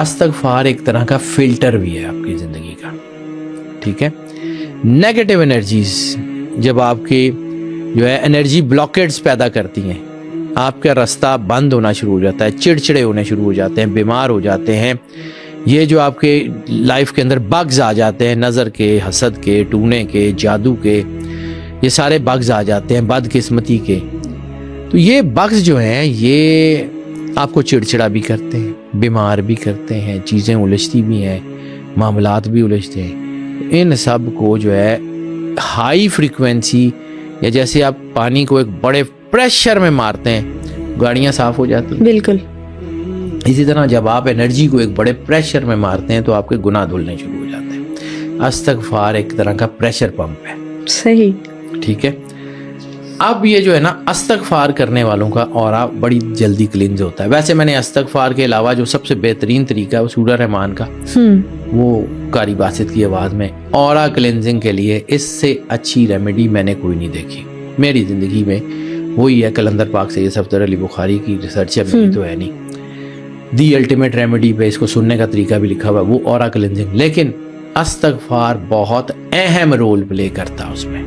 استغفار ایک طرح کا فلٹر بھی ہے آپ کی زندگی کا. ٹھیک ہے, نیگیٹو انرجیز جب آپ کی جو ہے انرجی بلاکیٹس پیدا کرتی ہیں, آپ کا راستہ بند ہونا شروع ہو جاتا ہے, چڑچڑے ہونے شروع ہو جاتے ہیں, بیمار ہو جاتے ہیں, یہ جو آپ کے لائف کے اندر بگز آ جاتے ہیں, نظر کے, حسد کے, ٹونے کے, جادو کے, یہ سارے بگز آ جاتے ہیں, بدقسمتی کے. تو یہ بگز جو ہیں یہ آپ کو چڑچڑا بھی کرتے ہیں, بیمار بھی کرتے ہیں, چیزیں الجھتی بھی ہیں, معاملات بھی الجھتے ہیں. ان سب کو جو ہے ہائی فریکوینسی, یا جیسے آپ پانی کو ایک بڑے پریشر میں مارتے ہیں گاڑیاں صاف ہو جاتی ہیں, بالکل اسی طرح جب آپ انرجی کو ایک بڑے پریشر میں مارتے ہیں تو آپ کے گناہ دھلنے شروع ہو جاتے ہیں. استغفار ایک طرح کا پریشر پمپ ہے. صحیح. ٹھیک ہے, اب یہ جو ہے نا استغفار کرنے والوں کا اورا بڑی جلدی کلینز ہوتا ہے. ویسے میں نے استغفار کے علاوہ جو سب سے بہترین طریقہ ہے وہ سورہ رحمان کا, وہ قاری باسط کی آواز میں اورا کلینزنگ کے لیے اس سے اچھی ریمیڈی میں نے کوئی نہیں دیکھی میری زندگی میں. وہی ہے کلندر پاک سید صفدر علی بخاری کی ریسرچ ہے, میری تو ہے نہیں. دی الٹیمیٹ ریمیڈی پہ اس کو سننے کا طریقہ بھی لکھا ہوا ہے, وہ اورا کلینزنگ. لیکن استغفار بہت اہم رول پلے کرتا ہے اس میں.